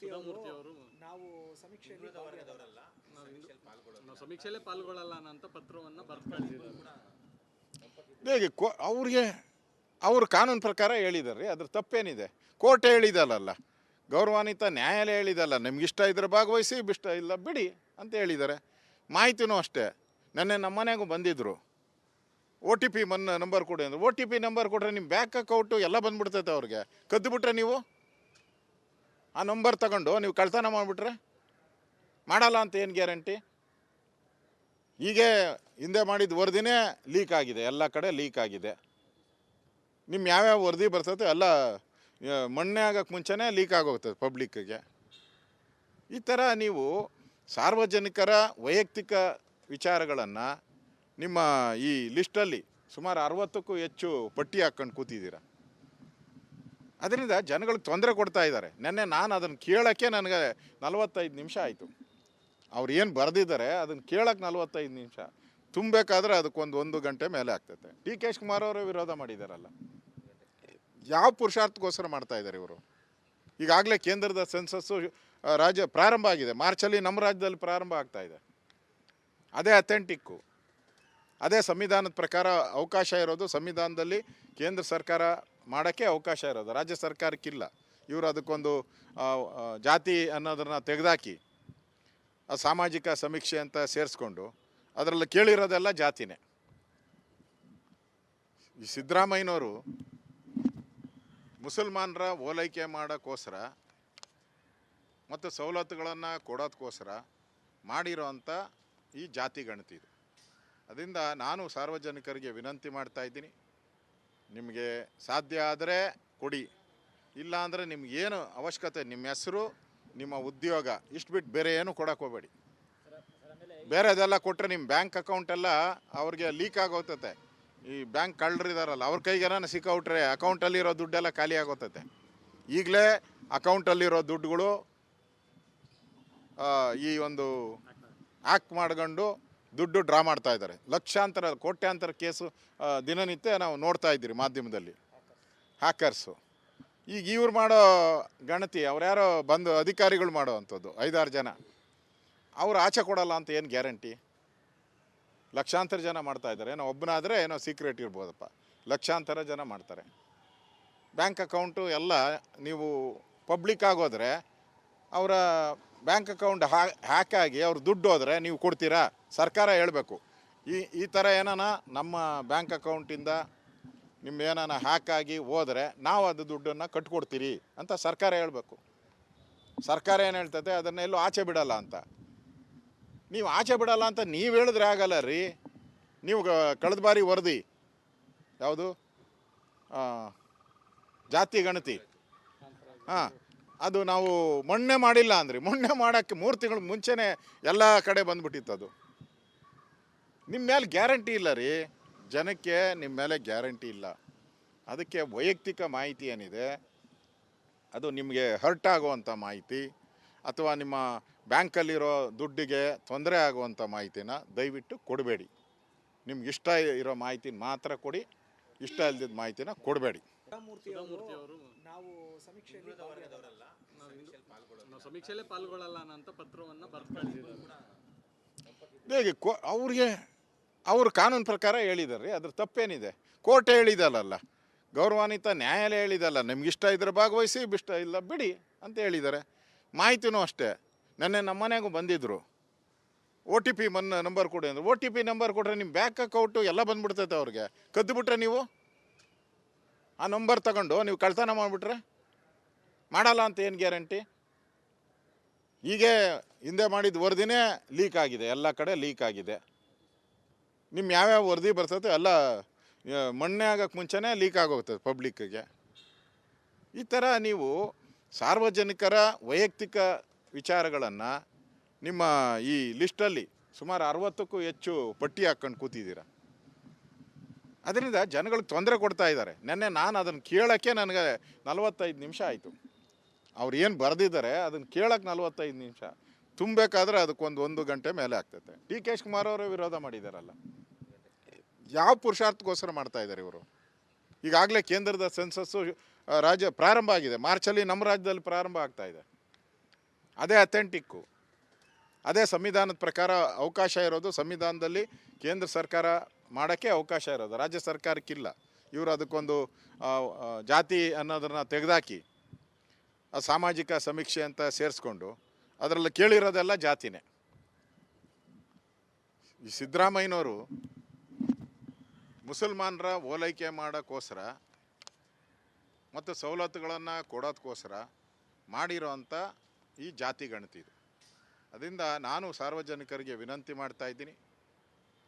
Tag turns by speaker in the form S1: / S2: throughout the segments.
S1: ಸುಧಾಮೂರ್ತಿ ಅವರು ನಾವು ಸಮೀಕ್ಷೆಯಲ್ಲಿ
S2: ಸಮೀಕ್ಷೆಯಲ್ಲೇ ಪಾಲ್ಗೊಳ್ಳಲ್ಲ ಅಂತ ಪತ್ರವನ್ನು ಬರೆದು ಕಳಿಸಿದ್ದಾರೆ.
S3: ಹೇಗೆ ಅವ್ರಿಗೆ ಅವರು ಕಾನೂನು ಪ್ರಕಾರ ಹೇಳಿದ್ದಾರೆ. ಅದ್ರ ತಪ್ಪೇನಿದೆ? ಕೋರ್ಟ್ ಹೇಳಿದಲ್ಲ, ಗೌರವಾನ್ವಿತ ನ್ಯಾಯಾಲಯ ಹೇಳಿದಲ್ಲ, ನಿಮ್ಗೆ ಇಷ್ಟ ಇದ್ರೆ ಭಾಗವಹಿಸಿ, ಇಷ್ಟ ಇಲ್ಲ ಬಿಡಿ ಅಂತ ಹೇಳಿದ್ದಾರೆ. ಮಾಹಿತಿನೂ ಅಷ್ಟೇ. ನೆನ್ನೆ ನಮ್ಮ ಮನೆಗೂ ಬಂದಿದ್ದರು, OTP ನಂಬರ್ ಕೊಡಿ ಅಂದ್ರೆ. OTP ನಂಬರ್ ಕೊಟ್ಟರೆ ನಿಮ್ಮ ಬ್ಯಾಂಕ್ ಅಕೌಂಟು ಎಲ್ಲ ಬಂದ್ಬಿಡ್ತೈತೆ. ಅವ್ರಿಗೆ ಕದ್ದುಬಿಟ್ರೆ ನೀವು ಆ ನಂಬರ್ ತಗೊಂಡು ನೀವು ಕಳ್ತನ ಮಾಡಿಬಿಟ್ರೆ ಮಾಡಲ್ಲ ಅಂತ ಏನು ಗ್ಯಾರಂಟಿ? ಹೀಗೆ ಹಿಂದೆ ಮಾಡಿದ ವರದಿನೇ ಲೀಕ್ ಆಗಿದೆ, ಎಲ್ಲ ಕಡೆ ಲೀಕ್ ಆಗಿದೆ. ನಿಮ್ಮ ಯಾವ್ಯಾವ ವರದಿ ಬರ್ತೈತೆ ಎಲ್ಲ ಮೊನ್ನೆ ಆಗೋಕ್ಕೆ ಮುಂಚೆನೇ ಲೀಕ್ ಆಗೋಗ್ತದೆ ಪಬ್ಲಿಕ್ಕಿಗೆ. ಈ ಥರ ನೀವು ಸಾರ್ವಜನಿಕರ ವೈಯಕ್ತಿಕ ವಿಚಾರಗಳನ್ನು ನಿಮ್ಮ ಈ ಲಿಸ್ಟಲ್ಲಿ ಸುಮಾರು 60ಕ್ಕೂ ಹೆಚ್ಚು ಪಟ್ಟಿ ಹಾಕ್ಕೊಂಡು ಕೂತಿದ್ದೀರ. ಅದರಿಂದ ಜನಗಳಿಗೆ ತೊಂದರೆ ಕೊಡ್ತಾ ಇದ್ದಾರೆ. ನೆನ್ನೆ ನಾನು ಅದನ್ನು ಕೇಳೋಕ್ಕೆ ನನಗೆ 45 ನಿಮಿಷ ಆಯಿತು. ಅವ್ರು ಏನು ಬರೆದಿದ್ದಾರೆ ಅದನ್ನು ಕೇಳೋಕ್ಕೆ 45 ನಿಮಿಷ. ತುಂಬಬೇಕಾದ್ರೆ ಅದಕ್ಕೊಂದು ಗಂಟೆ ಮೇಲೆ ಆಗ್ತೈತೆ. DK ಶಿವಕುಮಾರ್ ಅವರೇ ವಿರೋಧ ಮಾಡಿದಾರಲ್ಲ. ಯಾವ ಪುರುಷಾರ್ಥಕ್ಕೋಸ್ಕರ ಮಾಡ್ತಾ ಇದ್ದಾರೆ ಇವರು? ಈಗಾಗಲೇ ಕೇಂದ್ರದ ಸೆನ್ಸಸ್ಸು ರಾಜ್ಯ ಪ್ರಾರಂಭ ಆಗಿದೆ. ಮಾರ್ಚಲ್ಲಿ ನಮ್ಮ ರಾಜ್ಯದಲ್ಲಿ ಪ್ರಾರಂಭ ಆಗ್ತಾ ಇದೆ. ಅದೇ ಅಥೆಂಟಿಕ್ಕು, ಅದೇ ಸಂವಿಧಾನದ ಪ್ರಕಾರ ಅವಕಾಶ ಇರೋದು. ಸಂವಿಧಾನದಲ್ಲಿ ಕೇಂದ್ರ ಸರ್ಕಾರ ಮಾಡೋಕ್ಕೆ ಅವಕಾಶ ಇರೋದು, ರಾಜ್ಯ ಸರ್ಕಾರಕ್ಕಿಲ್ಲ. ಇವರು ಅದಕ್ಕೊಂದು ಜಾತಿ ಅನ್ನೋದನ್ನು ತೆಗೆದಾಕಿ ಸಾಮಾಜಿಕ ಸಮೀಕ್ಷೆ ಅಂತ ಸೇರಿಸ್ಕೊಂಡು ಅದರಲ್ಲಿ ಕೇಳಿರೋದೆಲ್ಲ ಜಾತಿನೇ. ಈ ಸಿದ್ದರಾಮಯ್ಯನವರು ಮುಸಲ್ಮಾನರ ಓಲೈಕೆ ಮಾಡೋಕ್ಕೋಸ್ಕರ ಮತ್ತು ಸವಲತ್ತುಗಳನ್ನು ಕೊಡೋದಕ್ಕೋಸ್ಕರ ಮಾಡಿರೋವಂಥ ಈ ಜಾತಿ ಗಣತಿ ಇದು. ಅದರಿಂದ ನಾನು ಸಾರ್ವಜನಿಕರಿಗೆ ವಿನಂತಿ ಮಾಡ್ತಾಯಿದ್ದೀನಿ, ನಿಮಗೆ ಸಾಧ್ಯ ಆದರೆ ಕೊಡಿ, ಇಲ್ಲ ಅಂದರೆ ನಿಮಗೇನು ಅವಶ್ಯಕತೆ, ನಿಮ್ಮ ಹೆಸರು, ನಿಮ್ಮ ಉದ್ಯೋಗ ಇಷ್ಟು ಬಿಟ್ಟು ಬೇರೆ ಏನು ಕೊಡೋಕೆ ಹೋಗಬೇಡಿ. ಬೇರೆದೆಲ್ಲ ಕೊಟ್ಟರೆ ನಿಮ್ಮ ಬ್ಯಾಂಕ್ ಅಕೌಂಟೆಲ್ಲ ಅವ್ರಿಗೆ ಲೀಕ್ ಆಗೋಗ್ತತೆ. ಈ ಬ್ಯಾಂಕ್ ಕಳ್ಳರಿದಾರಲ್ಲ ಅವ್ರ ಕೈಗೇನ ಸಿಕ್ಕಾಬಿಟ್ರೆ ಅಕೌಂಟಲ್ಲಿರೋ ದುಡ್ಡೆಲ್ಲ ಖಾಲಿ ಆಗೋಗ್ತತೆ. ಈಗಲೇ ಅಕೌಂಟಲ್ಲಿರೋ ದುಡ್ಡುಗಳು ಈ ಒಂದು ಹ್ಯಾಕ್ ಮಾಡ್ಕೊಂಡು ದುಡ್ಡು ಡ್ರಾ ಮಾಡ್ತಾ ಇದ್ದಾರೆ. ಲಕ್ಷಾಂತರ ಕೋಟ್ಯಾಂತರ ಕೇಸು ದಿನನಿತ್ಯ ನಾವು ನೋಡ್ತಾ ಇದ್ದೀರಿ ಮಾಧ್ಯಮದಲ್ಲಿ. ಹ್ಯಾಕರ್ಸು ಈಗ ಇವ್ರು ಮಾಡೋ ಗಣತಿ ಅವ್ರ್ಯಾರೋ ಬಂದು ಅಧಿಕಾರಿಗಳು ಮಾಡೋ ಅಂಥದ್ದು 5-6 ಜನ. ಅವ್ರು ಆಚೆ ಕೊಡಲ್ಲ ಅಂತ ಏನು ಗ್ಯಾರಂಟಿ? ಲಕ್ಷಾಂತರ ಜನ ಮಾಡ್ತಾ ಇದ್ದಾರೆ. ಏನೋ ಒಬ್ಬನಾದರೆ ಏನೋ ಸೀಕ್ರೆಟ್ ಇರ್ಬೋದಪ್ಪ, ಲಕ್ಷಾಂತರ ಜನ ಮಾಡ್ತಾರೆ. ಬ್ಯಾಂಕ್ ಅಕೌಂಟು ಎಲ್ಲ ನೀವು ಪಬ್ಲಿಕ್ ಆಗೋದ್ರೆ ಅವರ ಬ್ಯಾಂಕ್ ಅಕೌಂಟ್ ಹ್ಯಾಕ್ ಆಗಿ ಅವ್ರ ದುಡ್ಡು ಹೋದರೆ ನೀವು ಕೊಡ್ತೀರಾ? ಸರ್ಕಾರ ಹೇಳಬೇಕು, ಈ ಥರ ಏನಾನ ನಮ್ಮ ಬ್ಯಾಂಕ್ ಅಕೌಂಟಿಂದ ನಿಮ್ಮ ಏನಾನ ಹ್ಯಾಕ್ ಆಗಿ ಹೋದರೆ ನಾವು ಅದು ದುಡ್ಡನ್ನು ಕಟ್ಕೊಡ್ತೀರಿ ಅಂತ ಸರ್ಕಾರ ಹೇಳಬೇಕು. ಸರ್ಕಾರ ಏನು ಹೇಳ್ತದೆ, ಅದನ್ನೆಲ್ಲೂ ಆಚೆ ಬಿಡಲ್ಲ ಅಂತ. ನೀವು ಆಚೆ ಬಿಡಲ್ಲ ಅಂತ ನೀವು ಹೇಳಿದ್ರೆ ಆಗಲ್ಲ ರೀ. ನೀವು ಕಳೆದ ಬಾರಿ ವರದಿ ಯಾವುದು ಜಾತಿ ಗಣತಿ, ಅದು ನಾವು ಮೊನ್ನೆ ಮಾಡಿಲ್ಲ ಅಂದ್ರಿ. ಮೊನ್ನೆ ಮಾಡೋಕ್ಕೆ 3 ತಿಂಗಳ ಮುಂಚೆನೇ ಎಲ್ಲ ಕಡೆ ಬಂದ್ಬಿಟ್ಟಿತ್ತು. ಅದು ನಿಮ್ಮ ಮೇಲೆ ಗ್ಯಾರಂಟಿ ಇಲ್ಲ ರೀ. ಜನಕ್ಕೆ ನಿಮ್ಮ ಮೇಲೆ ಗ್ಯಾರಂಟಿ ಇಲ್ಲ. ಅದಕ್ಕೆ ವೈಯಕ್ತಿಕ ಮಾಹಿತಿ ಏನಿದೆ ಅದು ನಿಮಗೆ ಹರ್ಟ್ ಆಗುವಂಥ ಮಾಹಿತಿ ಅಥವಾ ನಿಮ್ಮ ಬ್ಯಾಂಕಲ್ಲಿರೋ ದುಡ್ಡಿಗೆ ತೊಂದರೆ ಆಗುವಂಥ ಮಾಹಿತಿನ ದಯವಿಟ್ಟು ಕೊಡಬೇಡಿ. ನಿಮ್ಗೆ ಇಷ್ಟ ಇರೋ ಮಾಹಿತಿನ ಮಾತ್ರ ಕೊಡಿ, ಇಷ್ಟ ಇಲ್ಲದಿದ್ದ ಮಾಹಿತಿನ ಕೊಡಬೇಡಿ.
S1: ಸುಧಾಮೂರ್ತಿ ಅವರು ನಾವು
S2: ಸಮೀಕ್ಷೆಯಲ್ಲೇ ಪಾಲ್ಗೊಳ್ಳಲ್ಲ ಅಂತ ಪತ್ರವನ್ನು ಬರೆದು ಕಳಿಸಿದ್ದಾರೆ.
S3: ಹೇಗೆ ಅವ್ರಿಗೆ ಅವರು ಕಾನೂನು ಪ್ರಕಾರ ಹೇಳಿದ್ದಾರೆ. ಅದ್ರ ತಪ್ಪೇನಿದೆ? ಕೋರ್ಟ್ ಹೇಳಿದಲ್ಲ, ಗೌರವಾನ್ವಿತ ನ್ಯಾಯಾಲಯ ಹೇಳಿದಲ್ಲ, ನಿಮ್ಗೆ ಇಷ್ಟ ಇದ್ರೆ ಭಾಗವಹಿಸಿ, ಇಷ್ಟ ಇಲ್ಲ ಬಿಡಿ ಅಂತ ಹೇಳಿದ್ದಾರೆ. ಮಾಹಿತಿನೂ ಅಷ್ಟೇ. ನೆನ್ನೆ ನಮ್ಮ ಮನೆಗೂ ಬಂದಿದ್ದರು, OTP ನಂಬರ್ ಕೊಡಿ ಅಂದ್ರೆ. OTP ನಂಬರ್ ಕೊಟ್ಟರೆ ನಿಮ್ಮ ಬ್ಯಾಂಕ್ ಅಕೌಂಟು ಎಲ್ಲ ಬಂದ್ಬಿಡ್ತೈತೆ. ಅವ್ರಿಗೆ ಕದ್ದುಬಿಟ್ರೆ ನೀವು ಆ ನಂಬರ್ ತಗೊಂಡು ನೀವು ಕಳ್ತನ ಮಾಡಿಬಿಟ್ರೆ ಮಾಡಲ್ಲ ಅಂತ ಏನು ಗ್ಯಾರಂಟಿ? ಹೀಗೆ ಹಿಂದೆ ಮಾಡಿದ ವರದಿನೇ ಲೀಕ್ ಆಗಿದೆ, ಎಲ್ಲ ಕಡೆ ಲೀಕ್ ಆಗಿದೆ. ನಿಮ್ಮ ಯಾವ್ಯಾವ ವರದಿ ಬರ್ತೈತೆ ಎಲ್ಲ ಮೊನ್ನೆ ಆಗೋಕ್ಕೆ ಮುಂಚೆನೇ ಲೀಕ್ ಆಗೋಗ್ತದೆ ಪಬ್ಲಿಕ್ಕಿಗೆ. ಈ ಥರ ನೀವು ಸಾರ್ವಜನಿಕರ ವೈಯಕ್ತಿಕ ವಿಚಾರಗಳನ್ನು ನಿಮ್ಮ ಈ ಲಿಸ್ಟಲ್ಲಿ ಸುಮಾರು 60ಕ್ಕೂ ಹೆಚ್ಚು ಪಟ್ಟಿ ಹಾಕ್ಕೊಂಡು ಕೂತಿದ್ದೀರ. ಅದರಿಂದ ಜನಗಳಿಗೆ ತೊಂದರೆ ಕೊಡ್ತಾ ಇದ್ದಾರೆ. ನೆನ್ನೆ ನಾನು ಅದನ್ನು ಕೇಳೋಕ್ಕೆ ನನಗೆ 45 ನಿಮಿಷ ಆಯಿತು. ಅವ್ರು ಏನು ಬರೆದಿದ್ದಾರೆ ಅದನ್ನು ಕೇಳೋಕ್ಕೆ 45 ನಿಮಿಷ. ತುಂಬಬೇಕಾದ್ರೆ ಅದಕ್ಕೊಂದು ಗಂಟೆ ಮೇಲೆ ಆಗ್ತೈತೆ. DK ಶಿವಕುಮಾರ್ ಅವರೇ ವಿರೋಧ ಮಾಡಿದಾರಲ್ಲ. ಯಾವ ಪುರುಷಾರ್ಥಕ್ಕೋಸ್ಕರ ಮಾಡ್ತಾ ಇದ್ದಾರೆ ಇವರು? ಈಗಾಗಲೇ ಕೇಂದ್ರದ ಸೆನ್ಸಸ್ಸು ರಾಜ್ಯ ಪ್ರಾರಂಭ ಆಗಿದೆ. ಮಾರ್ಚಲ್ಲಿ ನಮ್ಮ ರಾಜ್ಯದಲ್ಲಿ ಪ್ರಾರಂಭ ಆಗ್ತಾ ಇದೆ. ಅದೇ ಅಥೆಂಟಿಕ್ಕು, ಅದೇ ಸಂವಿಧಾನದ ಪ್ರಕಾರ ಅವಕಾಶ ಇರೋದು. ಸಂವಿಧಾನದಲ್ಲಿ ಕೇಂದ್ರ ಸರ್ಕಾರ ಮಾಡೋಕ್ಕೆ ಅವಕಾಶ ಇರೋದು, ರಾಜ್ಯ ಸರ್ಕಾರಕ್ಕಿಲ್ಲ. ಇವರು ಅದಕ್ಕೊಂದು ಜಾತಿ ಅನ್ನೋದನ್ನು ತೆಗೆದಾಕಿ ಸಾಮಾಜಿಕ ಸಮೀಕ್ಷೆ ಅಂತ ಸೇರಿಸ್ಕೊಂಡು ಅದರಲ್ಲಿ ಕೇಳಿರೋದೆಲ್ಲ ಜಾತಿನೇ. ಈ ಸಿದ್ದರಾಮಯ್ಯನವರು ಮುಸಲ್ಮಾನರ ಓಲೈಕೆ ಮಾಡೋಕ್ಕೋಸ್ಕರ ಮತ್ತು ಸವಲತ್ತುಗಳನ್ನು ಕೊಡೋದಕ್ಕೋಸ್ಕರ ಮಾಡಿರೋ ಅಂಥ ಈ ಜಾತಿ ಗಣತಿ ಇದು. ಅದರಿಂದ ನಾನು ಸಾರ್ವಜನಿಕರಿಗೆ ವಿನಂತಿ ಮಾಡ್ತಾ ಇದ್ದೀನಿ,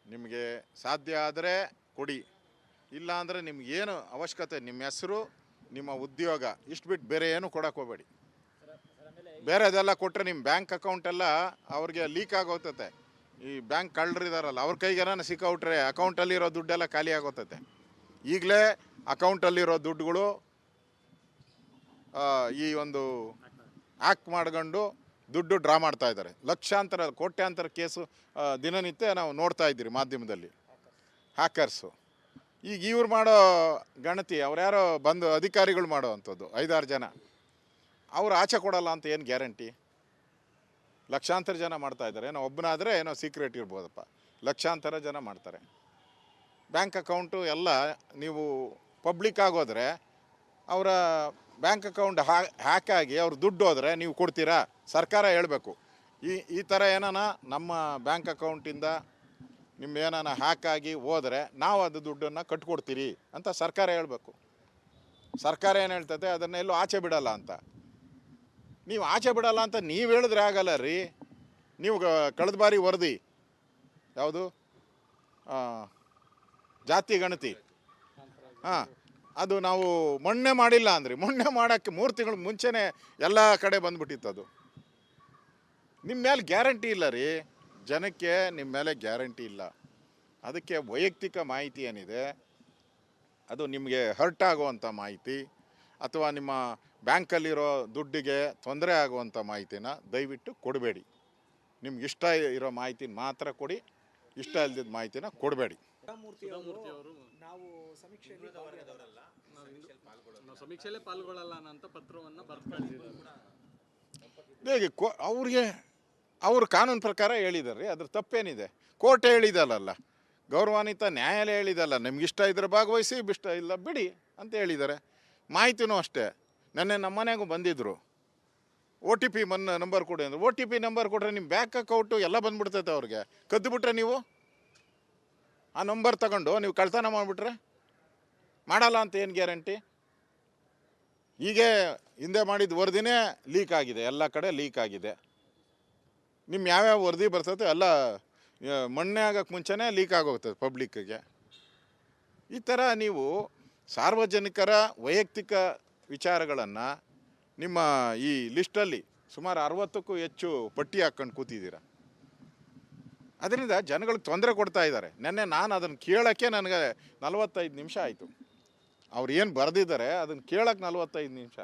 S3: ನಿಮಗೆ ಸಾಧ್ಯ ಆದರೆ ಕೊಡಿ, ಇಲ್ಲ ಅಂದರೆ ನಿಮಗೇನು ಅವಶ್ಯಕತೆ, ನಿಮ್ಮ ಹೆಸರು, ನಿಮ್ಮ ಉದ್ಯೋಗ ಇಷ್ಟು ಬಿಟ್ಟು ಬೇರೆ ಏನು ಕೊಡೋಕೆ ಹೋಗಬೇಡಿ. ಬೇರೆದೆಲ್ಲ ಕೊಟ್ಟರೆ ನಿಮ್ಮ ಬ್ಯಾಂಕ್ ಅಕೌಂಟೆಲ್ಲ ಅವ್ರಿಗೆ ಲೀಕ್ ಆಗೋಗ್ತತೆ. ಈ ಬ್ಯಾಂಕ್ ಕಳ್ಳರಿದಾರಲ್ಲ ಅವ್ರ ಕೈಗೇನ ಸಿಕ್ಕಾಬಿಟ್ರೆ ಅಕೌಂಟಲ್ಲಿರೋ ದುಡ್ಡೆಲ್ಲ ಖಾಲಿ ಆಗೋಗ್ತತೆ. ಈಗಲೇ ಅಕೌಂಟಲ್ಲಿರೋ ದುಡ್ಡುಗಳು ಈ ಒಂದು ಹ್ಯಾಕ್ ಮಾಡ್ಕೊಂಡು ದುಡ್ಡು ಡ್ರಾ ಮಾಡ್ತಾ ಇದ್ದಾರೆ. ಲಕ್ಷಾಂತರ ಕೋಟ್ಯಾಂತರ ಕೇಸು ದಿನನಿತ್ಯ ನಾವು ನೋಡ್ತಾ ಇದ್ದೀರಿ ಮಾಧ್ಯಮದಲ್ಲಿ, ಹ್ಯಾಕರ್ಸು. ಈಗ ಇವ್ರು ಮಾಡೋ ಗಣತಿ ಅವ್ರ್ಯಾರೋ ಬಂದು ಅಧಿಕಾರಿಗಳು ಮಾಡೋ ಅಂಥದ್ದು 5-6 ಜನ, ಅವ್ರು ಆಚೆ ಕೊಡಲ್ಲ ಅಂತ ಏನು ಗ್ಯಾರಂಟಿ? ಲಕ್ಷಾಂತರ ಜನ ಮಾಡ್ತಾ ಇದ್ದಾರೆ. ಏನೋ ಒಬ್ಬನಾದರೆ ಏನೋ ಸೀಕ್ರೆಟ್ ಇರ್ಬೋದಪ್ಪ, ಲಕ್ಷಾಂತರ ಜನ ಮಾಡ್ತಾರೆ. ಬ್ಯಾಂಕ್ ಅಕೌಂಟು ಎಲ್ಲ ನೀವು ಪಬ್ಲಿಕ್ ಆಗೋದ್ರೆ, ಅವರ ಬ್ಯಾಂಕ್ ಅಕೌಂಟ್ ಹ್ಯಾಕ್ ಆಗಿ ಅವ್ರ ದುಡ್ಡು ಹೋದರೆ ನೀವು ಕೊಡ್ತೀರಾ? ಸರ್ಕಾರ ಹೇಳಬೇಕು, ಈ ಥರ ಏನಾನ ನಮ್ಮ ಬ್ಯಾಂಕ್ ಅಕೌಂಟಿಂದ ನಿಮ್ಮ ಏನಾನ ಹ್ಯಾಕ್ ಆಗಿ ಹೋದರೆ ನಾವು ಅದು ದುಡ್ಡನ್ನು ಕಟ್ಕೊಡ್ತೀರಿ ಅಂತ ಸರ್ಕಾರ ಹೇಳಬೇಕು. ಸರ್ಕಾರ ಏನು ಹೇಳ್ತದೆ, ಅದನ್ನೆಲ್ಲೂ ಆಚೆ ಬಿಡಲ್ಲ ಅಂತ. ನೀವು ಆಚೆ ಬಿಡಲ್ಲ ಅಂತ ನೀವು ಹೇಳಿದ್ರೆ ಆಗಲ್ಲ ರೀ. ನೀವು ಕಳೆದ ಬಾರಿ ವರದಿ ಯಾವುದು ಜಾತಿ ಗಣತಿ, ಅದು ನಾವು ಮೊನ್ನೆ ಮಾಡಿಲ್ಲ ಅಂದ್ರಿ. ಮೊನ್ನೆ ಮಾಡೋಕ್ಕೆ 3 ತಿಂಗಳು ಮುಂಚೆನೇ ಎಲ್ಲ ಕಡೆ ಬಂದ್ಬಿಟ್ಟಿತ್ತು. ಅದು ನಿಮ್ಮ ಮೇಲೆ ಗ್ಯಾರಂಟಿ ಇಲ್ಲ ರೀ, ಜನಕ್ಕೆ ನಿಮ್ಮ ಮೇಲೆ ಗ್ಯಾರಂಟಿ ಇಲ್ಲ. ಅದಕ್ಕೆ ವೈಯಕ್ತಿಕ ಮಾಹಿತಿ ಏನಿದೆ ಅದು ನಿಮಗೆ ಹರ್ಟ್ ಆಗುವಂಥ ಮಾಹಿತಿ ಅಥವಾ ನಿಮ್ಮ ಬ್ಯಾಂಕಲ್ಲಿರೋ ದುಡ್ಡಿಗೆ ತೊಂದರೆ ಆಗುವಂಥ ಮಾಹಿತಿನ ದಯವಿಟ್ಟು ಕೊಡಬೇಡಿ. ನಿಮ್ಗೆ ಇಷ್ಟ ಇರೋ ಮಾಹಿತಿನ ಮಾತ್ರ ಕೊಡಿ, ಇಷ್ಟ ಇಲ್ಲದಿದ್ದ ಮಾಹಿತಿನ ಕೊಡಬೇಡಿ.
S1: ನಾವು ಸಮೀಕ್ಷೆಯಲ್ಲಿ
S2: ಸಮೀಕ್ಷೆಯಲ್ಲೇ ಪಾಲ್ಗೊಳ್ಳಲ್ಲ ಅಂತ ಪತ್ರವನ್ನು ಬರೆದು ಕಳಿಸಿದ್ದಾರೆ.
S3: ಹೇಗೆ ಅವರು ಕಾನೂನು ಪ್ರಕಾರ ಹೇಳಿದ್ದಾರೆ, ಅದ್ರ ತಪ್ಪೇನಿದೆ? ಕೋರ್ಟ್ ಹೇಳಿದಲ್ಲ, ಗೌರವಾನ್ವಿತ ನ್ಯಾಯಾಲಯ ಹೇಳಿದಲ್ಲ, ನಿಮ್ಗೆ ಇಷ್ಟ ಇದ್ರೆ ಭಾಗವಹಿಸಿ, ಇಷ್ಟ ಇಲ್ಲ ಬಿಡಿ ಅಂತ ಹೇಳಿದ್ದಾರೆ. ಮಾಹಿತಿನೂ ಅಷ್ಟೇ. ನೆನ್ನೆ ನಮ್ಮ ಮನೆಗೂ ಬಂದಿದ್ದರು, OTP ನಂಬರ್ ಕೊಡಿ ಅಂದರೆ. OTP ನಂಬರ್ ಕೊಟ್ಟರೆ ನಿಮ್ಮ ಬ್ಯಾಂಕ್ ಅಕೌಂಟು ಎಲ್ಲ ಬಂದ್ಬಿಡ್ತೈತೆ. ಅವ್ರಿಗೆ ಕದ್ದುಬಿಟ್ರೆ ನೀವು ಆ ನಂಬರ್ ತಗೊಂಡು ನೀವು ಕಳ್ತನ ಮಾಡಿಬಿಟ್ರೆ ಮಾಡಲ್ಲ ಅಂತ ಏನು ಗ್ಯಾರಂಟಿ? ಹೀಗೆ ಹಿಂದೆ ಮಾಡಿದ ವರದಿನೇ ಲೀಕ್ ಆಗಿದೆ, ಎಲ್ಲ ಕಡೆ ಲೀಕ್ ಆಗಿದೆ. ನಿಮ್ಮ ಯಾವ್ಯಾವ ವರದಿ ಬರ್ತೈತೆ ಎಲ್ಲ ಮೊನ್ನೆ ಆಗೋಕ್ಕೆ ಮುಂಚೆನೇ ಲೀಕ್ ಆಗೋಗ್ತದೆ ಪಬ್ಲಿಕ್ಕಿಗೆ. ಈ ಥರ ನೀವು ಸಾರ್ವಜನಿಕರ ವೈಯಕ್ತಿಕ ವಿಚಾರಗಳನ್ನು ನಿಮ್ಮ ಈ ಲಿಸ್ಟಲ್ಲಿ ಸುಮಾರು 60ಕ್ಕೂ ಹೆಚ್ಚು ಪಟ್ಟಿ ಹಾಕ್ಕೊಂಡು ಕೂತಿದ್ದೀರ. ಅದರಿಂದ ಜನಗಳಿಗೆ ತೊಂದರೆ ಕೊಡ್ತಾ ಇದ್ದಾರೆ. ನೆನ್ನೆ ನಾನು ಅದನ್ನು ಕೇಳೋಕ್ಕೆ ನನಗೆ 45 ನಿಮಿಷ ಆಯಿತು. ಅವ್ರು ಏನು ಬರೆದಿದ್ದಾರೆ ಅದನ್ನು ಕೇಳೋಕ್ಕೆ 45 ನಿಮಿಷ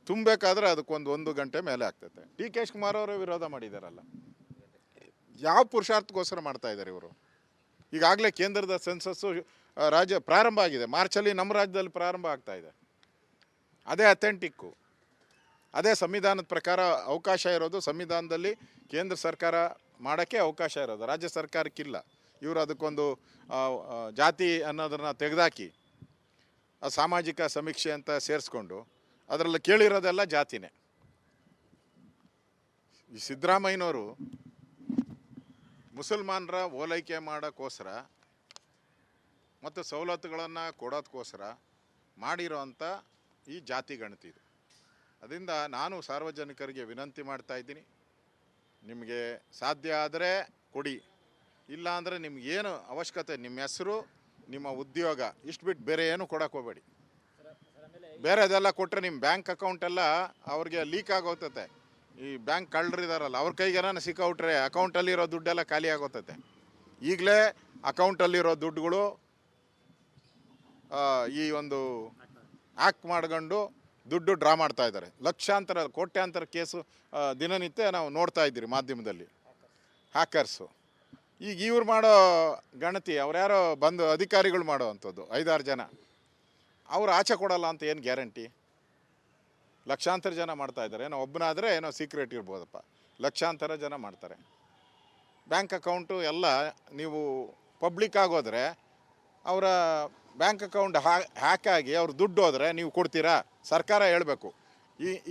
S3: ತುಂಬಬೇಕಾದ್ರೆ ಅದಕ್ಕೊಂದು 1 ಗಂಟೆ ಮೇಲೆ ಆಗ್ತೈತೆ. DK ಶಿವಕುಮಾರ್ ಅವರು ವಿರೋಧ ಮಾಡಿದಾರಲ್ಲ, ಯಾವ ಪುರುಷಾರ್ಥಕ್ಕೋಸ್ಕರ ಮಾಡ್ತಾ ಇದ್ದಾರೆ ಇವರು? ಈಗಾಗಲೇ ಕೇಂದ್ರದ ಸೆನ್ಸಸ್ಸು ರಾಜ್ಯ ಪ್ರಾರಂಭ ಆಗಿದೆ, ಮಾರ್ಚಲ್ಲಿ ನಮ್ಮ ರಾಜ್ಯದಲ್ಲಿ ಪ್ರಾರಂಭ ಆಗ್ತಾ ಇದೆ. ಅದೇ ಅಥೆಂಟಿಕ್ಕು, ಅದೇ ಸಂವಿಧಾನದ ಪ್ರಕಾರ ಅವಕಾಶ ಇರೋದು. ಸಂವಿಧಾನದಲ್ಲಿ ಕೇಂದ್ರ ಸರ್ಕಾರ ಮಾಡೋಕ್ಕೆ ಅವಕಾಶ ಇರೋದು, ರಾಜ್ಯ ಸರ್ಕಾರಕ್ಕಿಲ್ಲ. ಇವರು ಅದಕ್ಕೊಂದು ಜಾತಿ ಅನ್ನೋದನ್ನು ತೆಗೆದಾಕಿ ಸಾಮಾಜಿಕ ಸಮೀಕ್ಷೆ ಅಂತ ಸೇರಿಸ್ಕೊಂಡು ಅದರಲ್ಲಿ ಕೇಳಿರೋದೆಲ್ಲ ಜಾತಿನೇ. ಈ ಸಿದ್ದರಾಮಯ್ಯನವರು ಮುಸಲ್ಮಾನರ ಓಲೈಕೆ ಮಾಡೋಕ್ಕೋಸ್ಕರ ಮತ್ತು ಸವಲತ್ತುಗಳನ್ನು ಕೊಡೋದಕ್ಕೋಸ್ಕರ ಮಾಡಿರೋ ಅಂಥ ಈ ಜಾತಿ ಗಣತಿ ಇದು. ಅದರಿಂದ ನಾನು ಸಾರ್ವಜನಿಕರಿಗೆ ವಿನಂತಿ ಮಾಡ್ತಾ ಇದ್ದೀನಿ, ನಿಮಗೆ ಸಾಧ್ಯ ಆದರೆ ಕೊಡಿ, ಇಲ್ಲ ಅಂದರೆ ನಿಮಗೇನು ಅವಶ್ಯಕತೆ, ನಿಮ್ಮ ಹೆಸರು, ನಿಮ್ಮ ಉದ್ಯೋಗ ಇಷ್ಟು ಬಿಟ್ಟು ಬೇರೆ ಏನು ಕೊಡೋಕೆ ಹೋಗಬೇಡಿ. ಬೇರೆದೆಲ್ಲ ಕೊಟ್ಟರೆ ನಿಮ್ಮ ಬ್ಯಾಂಕ್ ಅಕೌಂಟೆಲ್ಲ ಅವ್ರಿಗೆ ಲೀಕ್ ಆಗೋಗ್ತತೆ. ಈ ಬ್ಯಾಂಕ್ ಕಳ್ಳರಿದಾರಲ್ಲ ಅವ್ರ ಕೈಗೇನ ಸಿಕ್ಕಾಬಿಟ್ರೆ ಅಕೌಂಟಲ್ಲಿರೋ ದುಡ್ಡೆಲ್ಲ ಖಾಲಿ ಆಗೋಗ್ತತೆ. ಈಗಲೇ ಅಕೌಂಟಲ್ಲಿರೋ ದುಡ್ಡುಗಳು ಈ ಒಂದು ಹ್ಯಾಕ್ ಮಾಡ್ಕೊಂಡು ದುಡ್ಡು ಡ್ರಾ ಮಾಡ್ತಾ ಇದ್ದಾರೆ. ಲಕ್ಷಾಂತರ ಕೋಟ್ಯಾಂತರ ಕೇಸು ದಿನನಿತ್ಯ ನಾವು ನೋಡ್ತಾ ಇದ್ದೀರಿ ಮಾಧ್ಯಮದಲ್ಲಿ, ಹ್ಯಾಕರ್ಸು. ಈಗ ಇವ್ರು ಮಾಡೋ ಗಣತಿ ಅವ್ರ್ಯಾರೋ ಬಂದು ಅಧಿಕಾರಿಗಳು ಮಾಡೋ ಅಂಥದ್ದು 5-6 ಜನ, ಅವ್ರು ಆಚೆ ಕೊಡಲ್ಲ ಅಂತ ಏನು ಗ್ಯಾರಂಟಿ? ಲಕ್ಷಾಂತರ ಜನ ಮಾಡ್ತಾ ಇದ್ದಾರೆ. ಏನೋ ಒಬ್ಬನಾದರೆ ಏನೋ ಸೀಕ್ರೆಟ್ ಇರ್ಬೋದಪ್ಪ, ಲಕ್ಷಾಂತರ ಜನ ಮಾಡ್ತಾರೆ. ಬ್ಯಾಂಕ್ ಅಕೌಂಟು ಎಲ್ಲ ನೀವು ಪಬ್ಲಿಕ್ ಆಗೋದ್ರೆ ಅವರ ಬ್ಯಾಂಕ್ ಅಕೌಂಟ್ ಹ್ಯಾಕ್ ಆಗಿ ಅವ್ರು ದುಡ್ಡು ಹೋದರೆ ನೀವು ಕೊಡ್ತೀರಾ? ಸರ್ಕಾರ ಹೇಳಬೇಕು,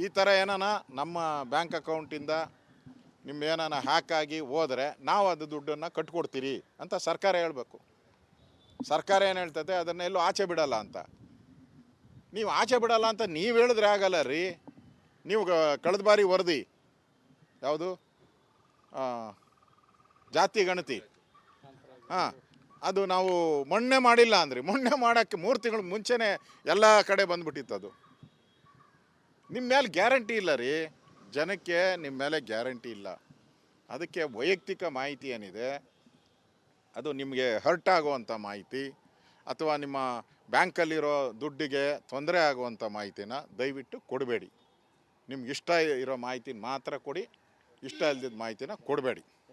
S3: ಈ ಥರ ಏನಾನ ನಮ್ಮ ಬ್ಯಾಂಕ್ ಅಕೌಂಟಿಂದ ನಿಮ್ಮ ಏನಾನ ಹ್ಯಾಕ್ ಆಗಿ ಹೋದರೆ ನಾವು ಅದು ದುಡ್ಡನ್ನು ಕಟ್ಕೊಡ್ತೀರಿ ಅಂತ ಸರ್ಕಾರ ಹೇಳಬೇಕು. ಸರ್ಕಾರ ಏನು ಹೇಳ್ತದೆ, ಅದನ್ನೆಲ್ಲೂ ಆಚೆ ಬಿಡಲ್ಲ ಅಂತ. ನೀವು ಆಚೆ ಬಿಡಲ್ಲ ಅಂತ ನೀವು ಹೇಳಿದ್ರೆ ಆಗಲ್ಲ ರೀ. ನೀವು ಕಳೆದ ಬಾರಿ ವರದಿ ಯಾವುದು ಜಾತಿ ಗಣತಿ, ಹಾಂ, ಅದು ನಾವು ಮೊನ್ನೆ ಮಾಡಿಲ್ಲ ಅಂದ್ರಿ. ಮೊನ್ನೆ ಮಾಡೋಕ್ಕೆ 3 ತಿಂಗಳು ಮುಂಚೆನೇ ಎಲ್ಲ ಕಡೆ ಬಂದ್ಬಿಟ್ಟಿತ್ತು. ಅದು ನಿಮ್ಮ ಮೇಲೆ ಗ್ಯಾರಂಟಿ ಇಲ್ಲ ರೀ, ಜನಕ್ಕೆ ನಿಮ್ಮ ಮೇಲೆ ಗ್ಯಾರಂಟಿ ಇಲ್ಲ. ಅದಕ್ಕೆ ವೈಯಕ್ತಿಕ ಮಾಹಿತಿ ಏನಿದೆ ಅದು ನಿಮಗೆ ಹರ್ಟ್ ಆಗುವಂಥ ಮಾಹಿತಿ ಅಥವಾ ನಿಮ್ಮ ಬ್ಯಾಂಕಲ್ಲಿರೋ ದುಡ್ಡಿಗೆ ತೊಂದರೆ ಆಗುವಂಥ ಮಾಹಿತಿನ ದಯವಿಟ್ಟು ಕೊಡಬೇಡಿ. ನಿಮ್ಗೆ ಇಷ್ಟ ಇರೋ ಮಾಹಿತಿನ ಮಾತ್ರ ಕೊಡಿ, ಇಷ್ಟ ಇಲ್ಲದಿದ್ದ ಮಾಹಿತಿನ ಕೊಡಬೇಡಿ.